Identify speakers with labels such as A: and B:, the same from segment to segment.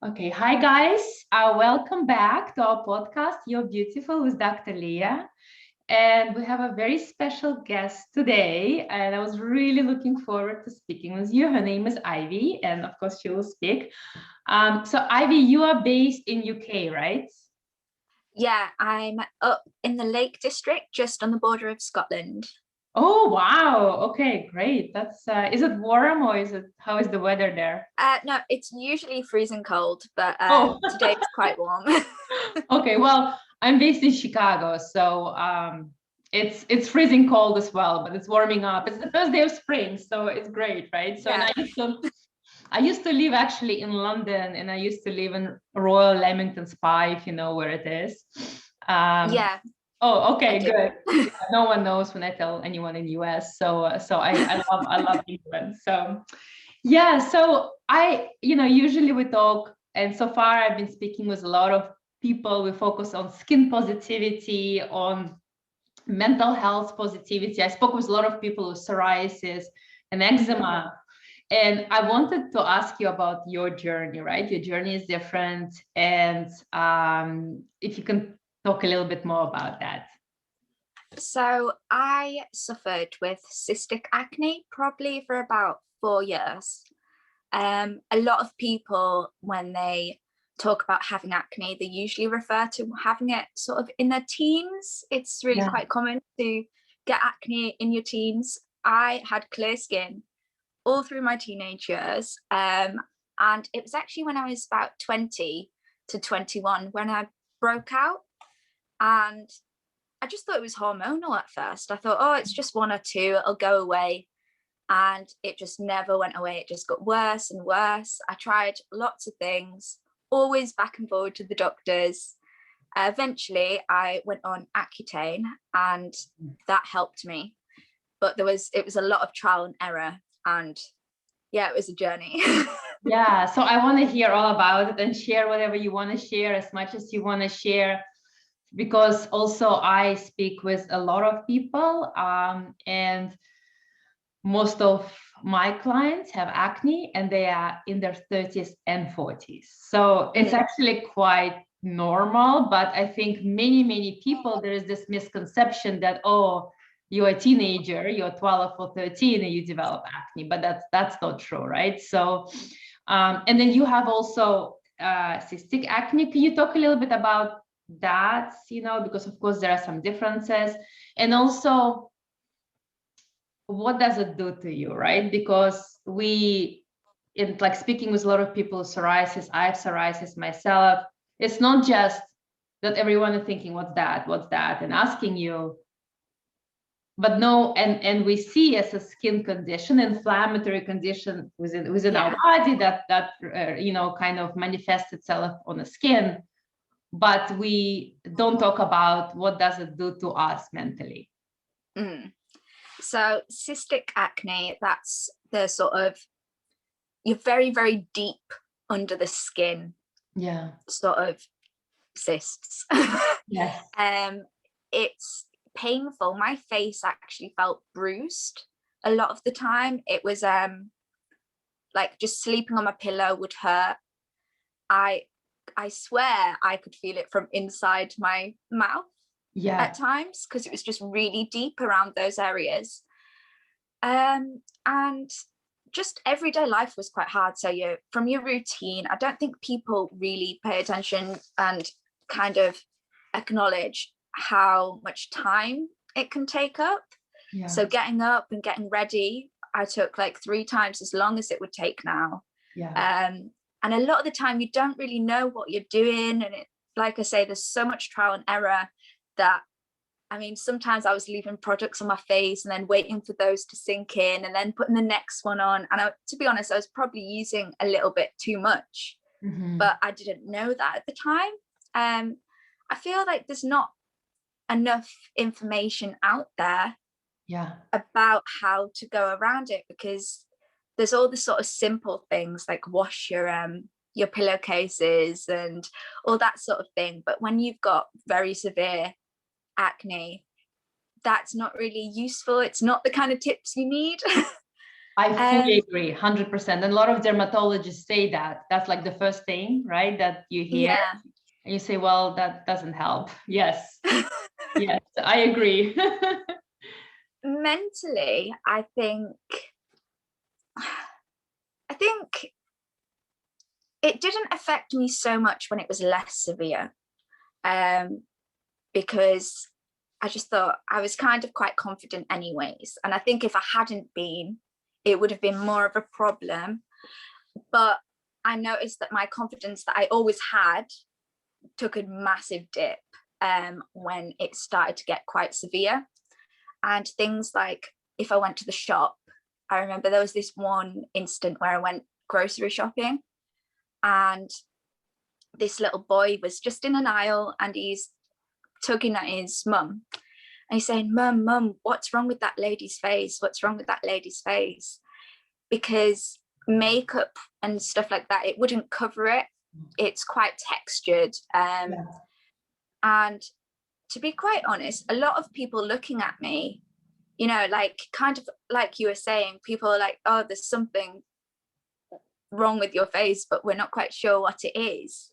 A: Okay, hi guys. Welcome back to our podcast, You're Beautiful with Dr. Leah. And we have a very special guest today. And I was really looking forward to speaking with you. Her name is Ivy, and of course, she will speak. So, Ivy, you are based in UK, right?
B: Yeah, I'm up in the Lake District, just on the border of Scotland.
A: Oh, wow. Okay, great. That's is it warm or how is the weather there?
B: No, it's usually freezing cold, but
A: Oh,
B: today it's quite warm.
A: okay. Well, I'm based in Chicago, so it's freezing cold as well, but it's warming up. It's the first day of spring, so it's great, right? So and
B: Yeah.
A: I used to live actually in London, and I used to live in Royal Leamington Spa, if you know where it is.
B: Yeah,
A: Oh,
B: I
A: okay,
B: do.
A: good. Yeah, no one knows when I tell anyone in US. So I love England. So yeah, so usually we talk, and so far I've been speaking with a lot of people. We focus on skin positivity, on mental health positivity. I spoke with a lot of people with psoriasis and eczema. And I wanted to ask you about your journey, right? Your journey is different. And if you can talk a little bit more about that.
B: So I suffered with cystic acne probably for about 4 years. A lot of people, when they talk about having acne, they usually refer to having it sort of in their teens. It's really
A: Yeah.
B: quite common to get acne in your teens. I had clear skin all through my teenage years. And it was actually when I was about 20 to 21 when I broke out. And I just thought it was hormonal at first. I thought, oh, it's just one or two, it'll go away. And it just never went away. It just got worse and worse. I tried lots of things, always back and forward to the doctors. Eventually, I went on Accutane, and that helped me. But it was a lot of trial and error, and yeah, it was a journey.
A: Yeah, so I want to hear all about it and share whatever you want to share, as much as you want to share, because also I speak with a lot of people, and most of my clients have acne and they are in their 30s and 40s. So it's actually quite normal, but I think many people, there is this misconception that, oh, you're a teenager, you're 12 or 13 and you develop acne, but that's not true, right? So and then you have also cystic acne. Can you talk a little bit about that? Because of course there are some differences, and also what does it do to you, right? Because in like speaking with a lot of people, psoriasis, I have psoriasis myself. It's not just that everyone is thinking, what's that, and asking you, but no, and we see as a skin condition, inflammatory condition within our
B: Yeah.
A: body that kind of manifests itself on the skin, but we don't talk about what does it do to us mentally.
B: Mm. So cystic acne, that's the sort of, you're very, very deep under the skin,
A: Yeah.
B: sort of cysts.
A: Yes.
B: It's painful. My face actually felt bruised a lot of the time. It was like just sleeping on my pillow would hurt. I swear I could feel it from inside my mouth
A: Yeah.
B: at times, because it was just really deep around those areas. And just everyday life was quite hard. So from your routine, I don't think people really pay attention and kind of acknowledge how much time it can take up.
A: Yeah.
B: So getting up and getting ready, I took like 3 times as long as it would take now.
A: Yeah.
B: And a lot of the time you don't really know what you're doing. And like I say, there's so much trial and error that, I mean, sometimes I was leaving products on my face and then waiting for those to sink in and then putting the next one on. And to be honest, I was probably using a little bit too much, but I didn't know that at the time. I feel like there's not enough information out there about how to go around it, because there's all the sort of simple things like wash your pillowcases and all that sort of thing. But when you've got very severe acne, that's not really useful. It's not the kind of tips you need.
A: I fully agree, 100%. And a lot of dermatologists say that. That's like the first thing, right, that you hear.
B: Yeah.
A: And you say, well, that doesn't help. Yes. Yes, I agree.
B: Mentally, I think it didn't affect me so much when it was less severe, because I just thought I was kind of quite confident anyways. And I think if I hadn't been, it would have been more of a problem. But I noticed that my confidence that I always had took a massive dip when it started to get quite severe. And things like if I went to the shop, I remember there was this one instant where I went grocery shopping, and this little boy was just in an aisle and he's tugging at his mum. And he's saying, Mum, what's wrong with that lady's face? What's wrong with that lady's face? Because makeup and stuff like that, it wouldn't cover it. It's quite textured. And to be quite honest, a lot of people looking at me, you know, like kind of like you were saying, people are like, oh, there's something wrong with your face, but we're not quite sure what it is.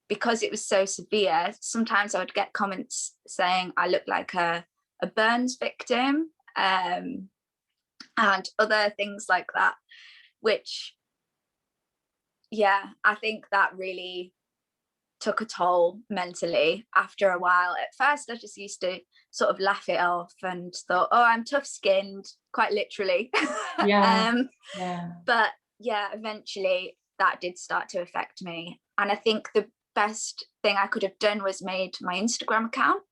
B: Because it was so severe, sometimes I would get comments saying I look like a burns victim, and other things like that, which, yeah, I think that really took a toll mentally after a while. At first, I just used to sort of laugh it off and thought, oh, I'm tough skinned, quite literally. But yeah, eventually that did start to affect me. And I think the best thing I could have done was made my Instagram account.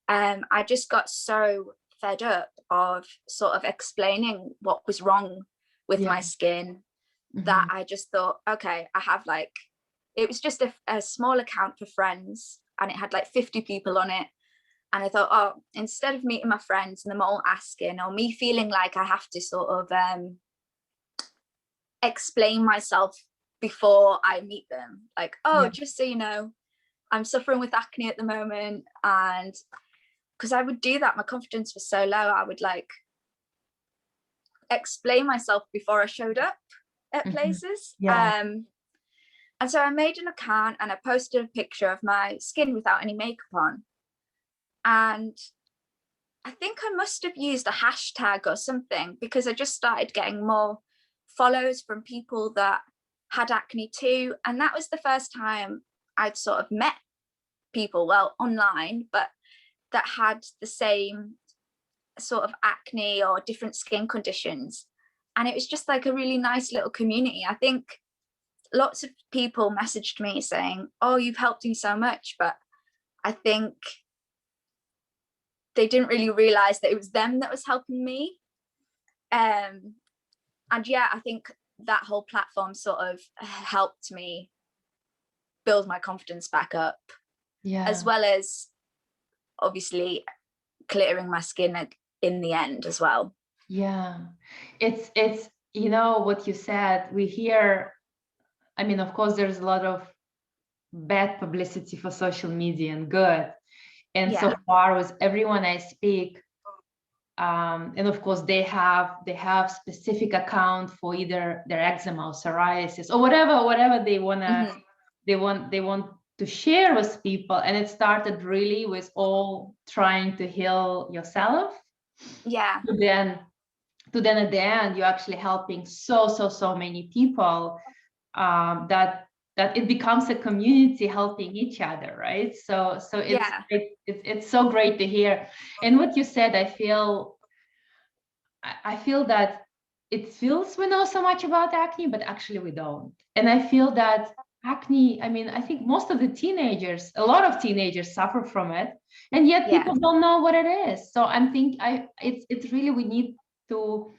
B: I just got so fed up of sort of explaining what was wrong with my skin, that I just thought, okay, I have like, it was just a small account for friends, and it had like 50 people on it. And I thought, oh, instead of meeting my friends and them all asking, or me feeling like I have to sort of explain myself before I meet them, like, oh, just so you know, I'm suffering with acne at the moment. And because I would do that, my confidence was so low, I would like explain myself before I showed up at places. And so I made an account and I posted a picture of my skin without any makeup on. And I think I must have used a hashtag or something, because I just started getting more follows from people that had acne too. And that was the first time I'd sort of met people, well, online, but that had the same sort of acne or different skin conditions. And it was just like a really nice little community. I think lots of people messaged me saying, oh, you've helped me so much, but I think they didn't really realize that it was them that was helping me. And yeah, I think that whole platform sort of helped me build my confidence back up, as well as obviously clearing my skin in the end as well.
A: It's you know what you said, we hear, I mean, of course there's a lot of bad publicity for social media and good, and so far with everyone I speak, and of course they have specific account for either their eczema or psoriasis or whatever they want to share with people. And it started really with all trying to heal yourself, to then at the end you're actually helping so many people, that it becomes a community helping each other, right? So it's so great to hear. And what you said, I feel that it feels we know so much about acne, but actually we don't. And I feel that acne, I mean, I think most of the teenagers, a lot of teenagers suffer from it, and yet people don't know what it is. So it's really, we need to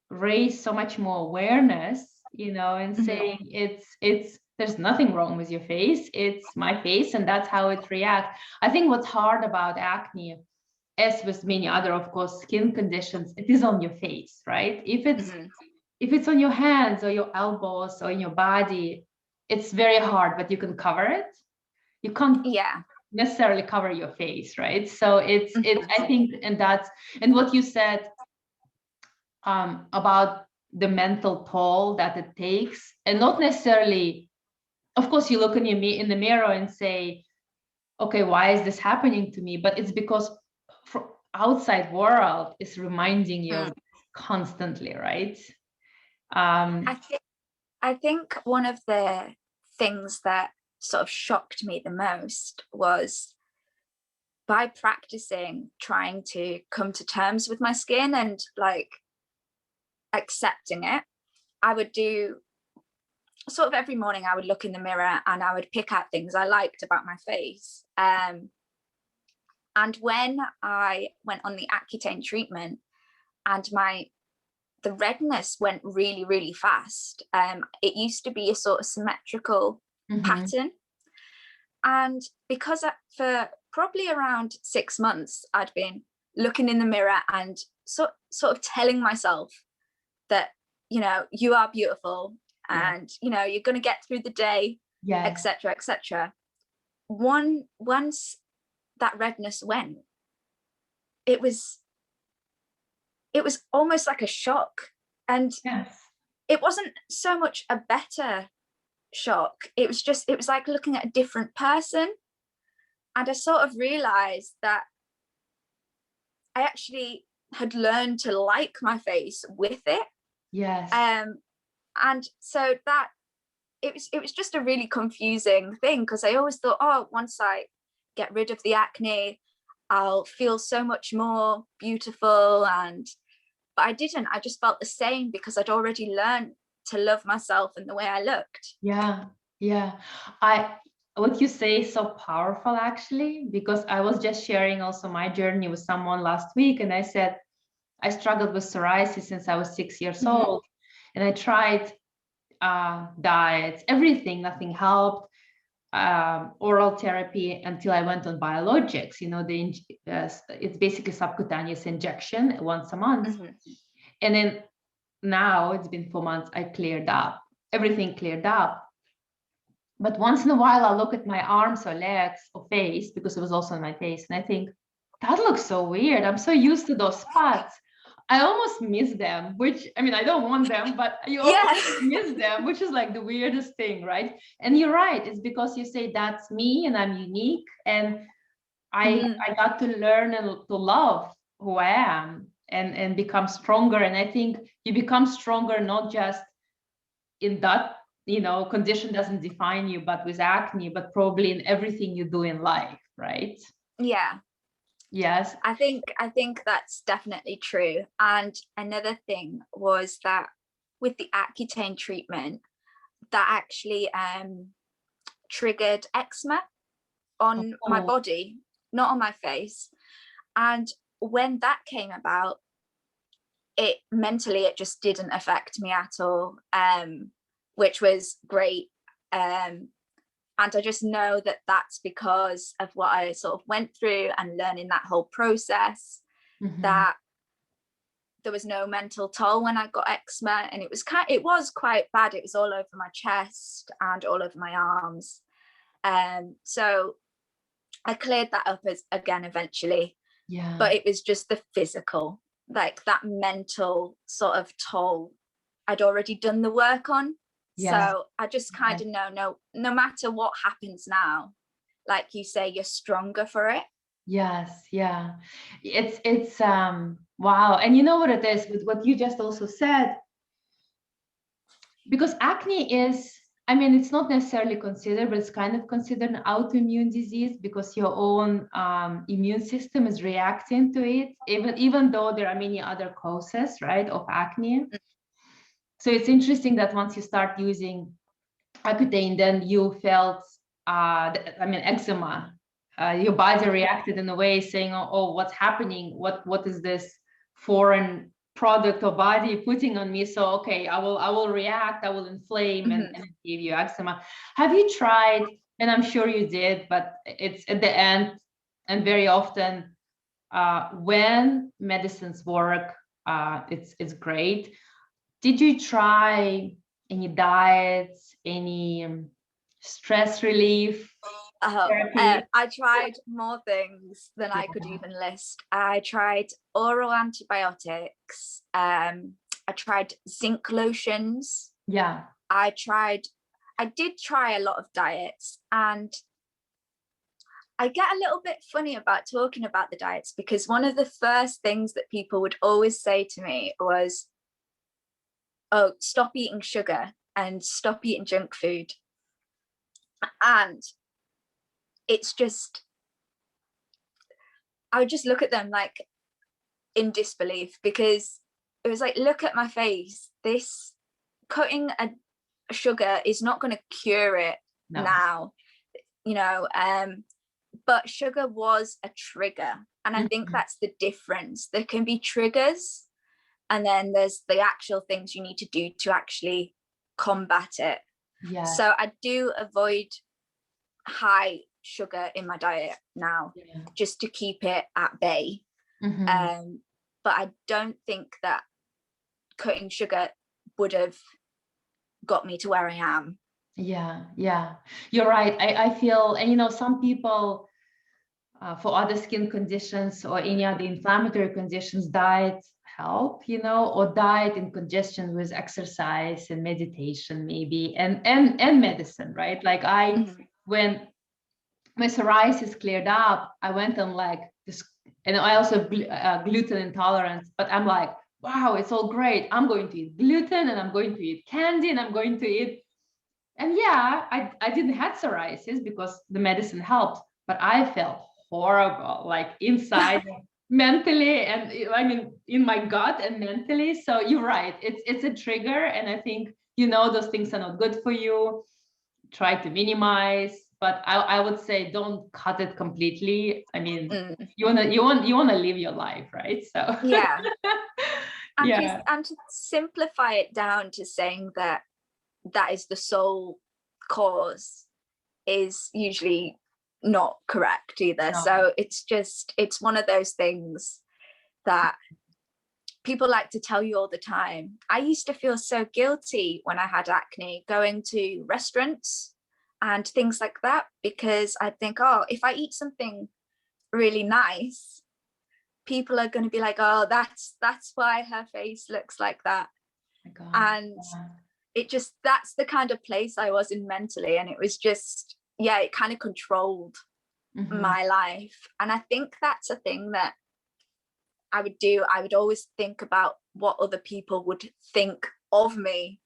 A: raise so much more awareness, you know, and saying it's there's nothing wrong with your face, it's my face, and that's how it reacts. I think what's hard about acne, as with many other, of course, skin conditions, it is on your face, right? If it's on your hands or your elbows or in your body, it's very hard, but you can cover it. You can't necessarily cover your face, right? So it's I think, and what you said, about the mental toll that it takes, and not necessarily, of course, you look in the mirror and say, okay, why is this happening to me? But it's because outside world is reminding you of constantly, right?
B: I think one of the things that sort of shocked me the most was by practicing trying to come to terms with my skin and like accepting it. I would do sort of every morning, I would look in the mirror and I would pick out things I liked about my face. And when I went on the Accutane treatment and the redness went really, really fast. It used to be a sort of symmetrical pattern. And because for probably around 6 months, I'd been looking in the mirror and sort of telling myself that, you know, you are beautiful and, you know, you're going to get through the day, etc., etc. Once that redness went, it was almost like a shock. And it wasn't so much a better shock. It was like looking at a different person. And I sort of realized that I actually had learned to like my face with it. And so that it was just a really confusing thing, because I always thought, oh, once I get rid of the acne, I'll feel so much more beautiful. But I didn't. I just felt the same because I'd already learned to love myself and the way I looked.
A: What you say is so powerful, actually, because I was just sharing also my journey with someone last week, and I said I struggled with psoriasis since I was 6 years old, and I tried diets, everything, nothing helped. Oral therapy until I went on biologics. You know, it's basically subcutaneous injection once a month. And then now it's been 4 months, I cleared up, everything cleared up. But once in a while, I look at my arms or legs or face, because it was also on my face, and I think, that looks so weird. I'm so used to those spots. I almost miss them, which, I mean, I don't want them, but you almost miss them, which is like the weirdest thing, right? And you're right. It's because you say that's me and I'm unique. And I got to learn and to love who I am and become stronger. And I think you become stronger, not just in that, you know, condition doesn't define you, but with acne, but probably in everything you do in life, right? Yes.
B: I think that's definitely true. And another thing was that with the Accutane treatment, that actually triggered eczema on my body, not on my face. And when that came about, it just didn't affect me at all, which was great. And I just know that that's because of what I sort of went through and learning that whole process, that there was no mental toll when I got eczema. And it was quite bad. It was all over my chest and all over my arms. So I cleared that up again eventually. But it was just the physical, like that mental sort of toll I'd already done the work on. So I just kind of know, no matter what happens now, like you say, you're stronger for it.
A: It's wow. And you know what it is with what you just also said, because acne is, I mean, it's not necessarily considered, but it's kind of considered an autoimmune disease, because your own immune system is reacting to it, even though there are many other causes, right, of acne. So it's interesting that once you start using Accutane, then you felt, eczema. Your body reacted in a way saying, oh, what's happening? What is this foreign product or body putting on me? So, okay, I will react, I will inflame and give you eczema. Have you tried, and I'm sure you did, but it's at the end, and very often when medicines work, it's great. Did you try any diets, any stress relief? therapy.
B: I tried more things than I could even list. I tried oral antibiotics. I tried zinc lotions.
A: Yeah.
B: I did try a lot of diets, and I get a little bit funny about talking about the diets because one of the first things that people would always say to me was, oh, stop eating sugar and stop eating junk food. And it's just, I would just look at them like in disbelief, because it was like, look at my face. This cutting a sugar is not going to cure it now, you know. But sugar was a trigger, and I think that's the difference. There can be triggers, and then there's the actual things you need to do to actually combat it.
A: Yeah.
B: So I do avoid high sugar in my diet now, just to keep it at bay. But I don't think that cutting sugar would have got me to where I am. Yeah,
A: you're right. I feel, and you know, some people for other skin conditions or any other inflammatory conditions, diet help, you know, or diet in conjunction with exercise and meditation maybe, and medicine, right? Like when my psoriasis cleared up, I went on like this, and I also have gluten intolerance, but I'm like, wow, it's all great. I'm going to eat gluten, and I'm going to eat candy, and I'm going to eat, and yeah, I didn't have psoriasis because the medicine helped, but I felt horrible, like inside, mentally, and I mean, in my gut and mentally. So you're right. It's a trigger. And I think, you know, those things are not good for you. Try to minimize, but I would say don't cut it completely. I mean, you wanna live your life, right? So
B: yeah. And to simplify it down to saying that is the sole cause is usually not correct either. So it's one of those things that people like to tell you all the time. I used to feel so guilty when I had acne going to restaurants and things like that, because I think, oh, if I eat something really nice, people are going to be like, oh, that's why her face looks like that. And it just, that's the kind of place I was in mentally. And it was just, it kind of controlled my life. And I think that's a thing that I would do. I would always think about what other people would think of me.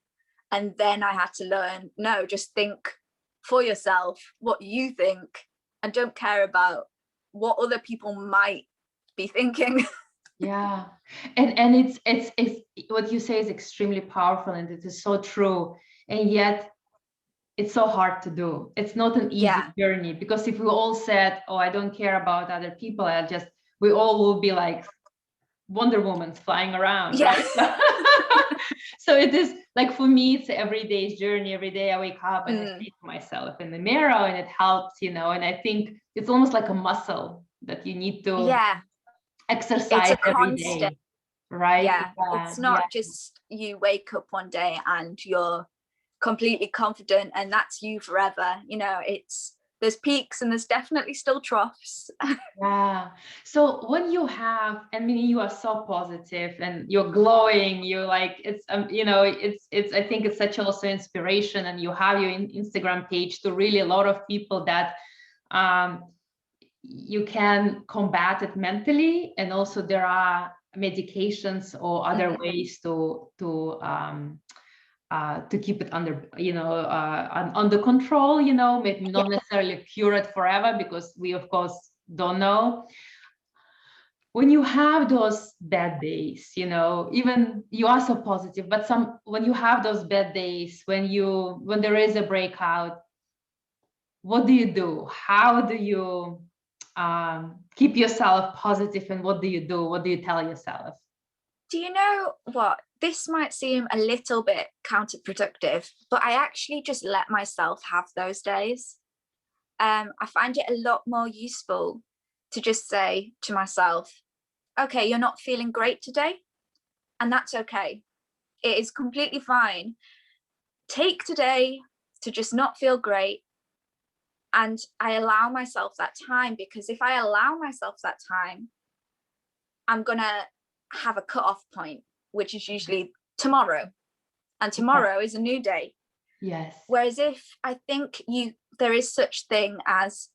B: And then I had to learn, no, just think for yourself what you think, and don't care about what other people might be thinking.
A: Yeah. And it's what you say is extremely powerful, and it is so true. And yet it's so hard to do. It's not an easy journey, because if we all said, oh, I don't care about other people, we all will be like Wonder Woman's flying around, right? So it is like, for me, it's an everyday journey. Every day I wake up and I see myself in the mirror, and it helps, you know. And I think it's almost like a muscle that you need to exercise every day, right?
B: It's not just you wake up one day and you're completely confident and that's you forever. You know, there's peaks and there's definitely still troughs.
A: So when you have, I mean, you are so positive and you're glowing, you're like, it's you know, it's I think it's such also inspiration, and you have your Instagram page to really a lot of people that you can combat it mentally, and also there are medications or other ways to keep it under, you know, under control, you know, maybe not necessarily cure it forever, because we of course don't know. When you have those bad days, you know, even you are so positive, but when you have those bad days, when there is a breakout, what do you do? How do you keep yourself positive, and what do you do? What do you tell yourself?
B: Do you know what? This might seem a little bit counterproductive, but I actually just let myself have those days. I find it a lot more useful to just say to myself, okay, you're not feeling great today, and that's okay. It is completely fine. Take today to just not feel great, And I allow myself that time, because if I allow myself that time, I'm gonna have a cutoff point, which is usually tomorrow, and tomorrow is a new day.
A: Yes.
B: Whereas if I think there is such thing as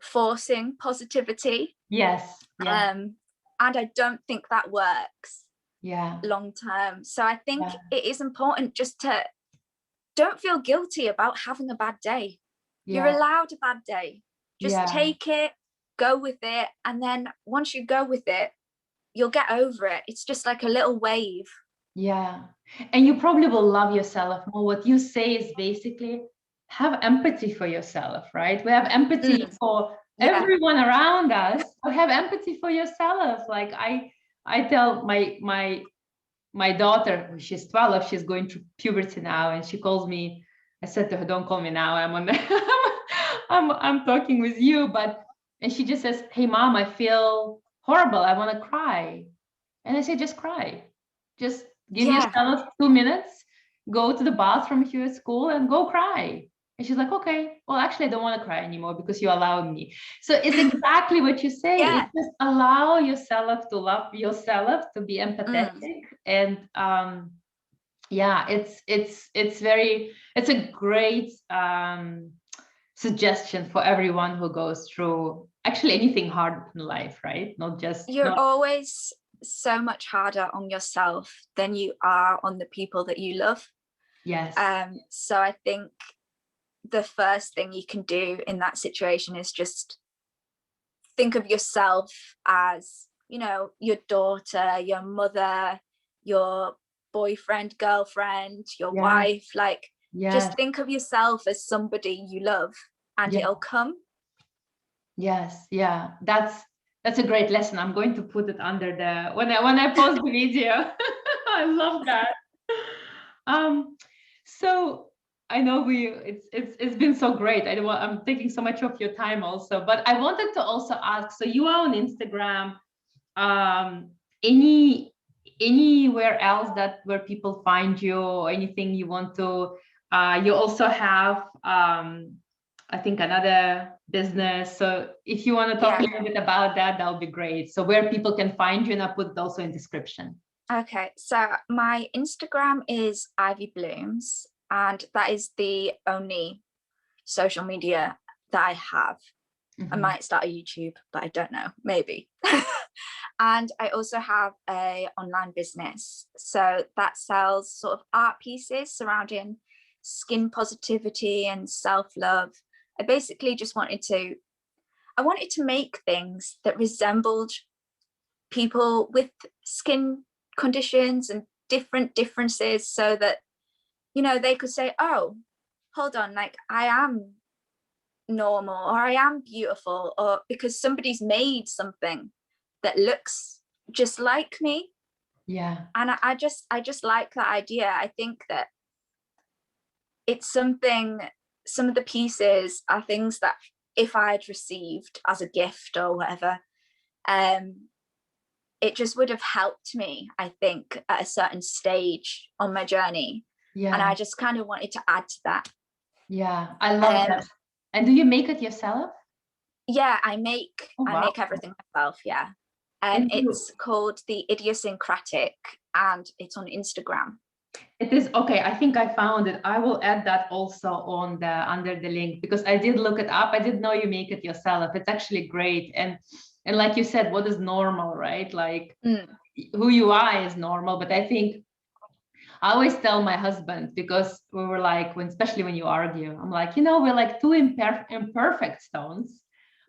B: forcing positivity.
A: Yes. Yeah.
B: And I don't think that works long term. So I think it is important just to don't feel guilty about having a bad day. You're allowed a bad day. Just take it, go with it. And then once you go with it, you'll get over it. It's just like a little wave.
A: Yeah. And you probably will love yourself more. What you say is basically have empathy for yourself, right? We have empathy for everyone around us, but have empathy for yourself. Like I tell my daughter, she's 12, she's going through puberty now, and she calls me. I said to her, "Don't call me now. I'm on the I'm talking with you." And she just says, "Hey mom, I feel horrible. I want to cry." And I say, "Just cry. Just give yourself 2 minutes, go to the bathroom if you're at school and go cry." And she's like, "Okay, well, actually, I don't want to cry anymore because you allowed me." So it's exactly what you say. It's just allow yourself to love yourself, to be empathetic. And it's a great suggestion for everyone who goes through actually anything hard in life, right?
B: You're always so much harder on yourself than you are on the people that you love.
A: Yes.
B: So I think the first thing you can do in that situation is just think of yourself as, you know, your daughter, your mother, your boyfriend, girlfriend, your wife. Like, just think of yourself as somebody you love, and it'll come.
A: Yes. Yeah. That's a great lesson. I'm going to put it under when I post the video. I love that. So I know it's been so great. I'm taking so much of your time also, but I wanted to also ask, so you are on Instagram, anywhere else where people find you, or anything you want to, you also have, I think, another business. So if you want to talk a little bit about that, that'll be great. So where people can find you, and I'll put it also in description.
B: Okay, so my Instagram is Ivy Blooms, and that is the only social media that I have. I might start a YouTube, but I don't know, maybe. And I also have a online business. So that sells sort of art pieces surrounding skin positivity and self-love. I basically just wanted to make things that resembled people with skin conditions and different differences, so that, you know, they could say, oh, hold on, like I am normal, or I am beautiful, or because somebody's made something that looks just like me. And I just like that idea. I think that it's some of the pieces are things that if I'd received as a gift or whatever, it just would have helped me, I think, at a certain stage on my journey. And I just kind of wanted to add to that.
A: I love that. And do you make it yourself?
B: I make everything myself. It's called the Idiosyncratic, and it's on Instagram.
A: It is okay. I think I found it. I will add that also on under the link, because I did look it up. I didn't know you make it yourself. It's actually great. And like you said, what is normal, right? Like who you are is normal. But I think I always tell my husband, because we were like, especially when you argue, I'm like, you know, we're like two imperfect stones,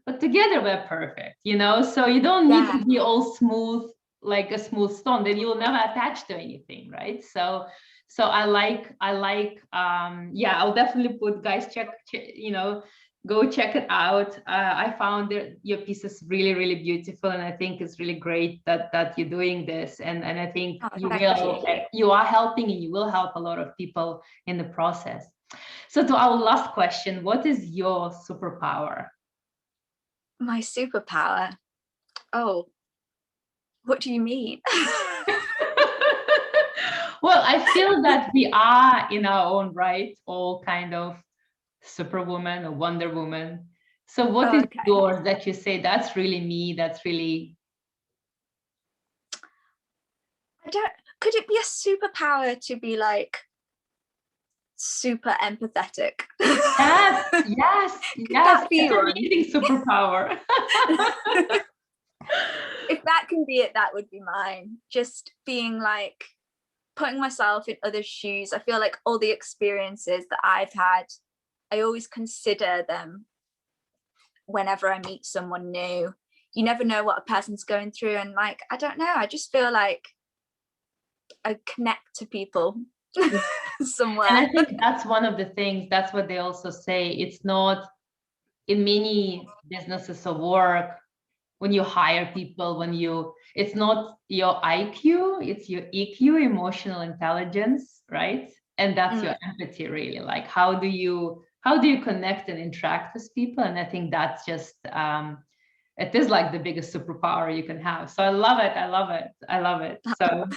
A: but together we're perfect, you know? So you don't need to be all smooth, like a smooth stone, then you will never attach to anything, right? So I like, I'll definitely put, guys, check, you know, go check it out. I found your piece is really, really beautiful, and I think it's really great that you're doing this. And I think you are helping, and you will help a lot of people in the process. So to our last question, what is your superpower?
B: My superpower? Oh, what do you mean?
A: Well, I feel that we are in our own right all kind of Superwoman or Wonder Woman. So what is yours that you say, that's really me, that's really...
B: Could it be a superpower to be like super empathetic?
A: Yes, yes, yes.
B: Be
A: it's an amazing superpower.
B: If that can be it, that would be mine. Just being like, putting myself in others' shoes. I feel like all the experiences that I've had, I always consider them whenever I meet someone new. You never know what a person's going through, and like, I don't know, I just feel like I connect to people somewhere.
A: And I think that's one of the things, that's what they also say. It's not, in many businesses or work, when you hire people, it's not your IQ, it's your EQ, emotional intelligence, right? And that's your empathy, really. Like, how do you connect and interact with people? And I think that's just, it is like the biggest superpower you can have. So I love it. I love it. I love it. So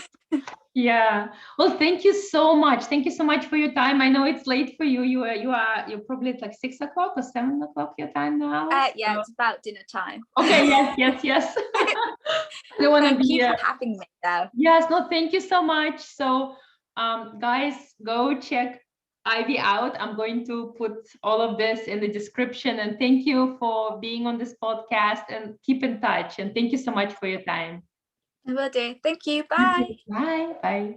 A: yeah. Well, thank you so much. Thank you so much for your time. I know it's late for you. You're probably at like 6 o'clock or 7 o'clock your time now.
B: Yeah, so. It's about dinner time.
A: Okay. Yes. I don't want to be
B: having me though.
A: Yes. No. Thank you so much. So, guys, go check Ivy out. I'm going to put all of this in the description. And thank you for being on this podcast. And keep in touch. And thank you so much for your time.
B: I will do. Thank you. Bye.
A: Bye. Bye.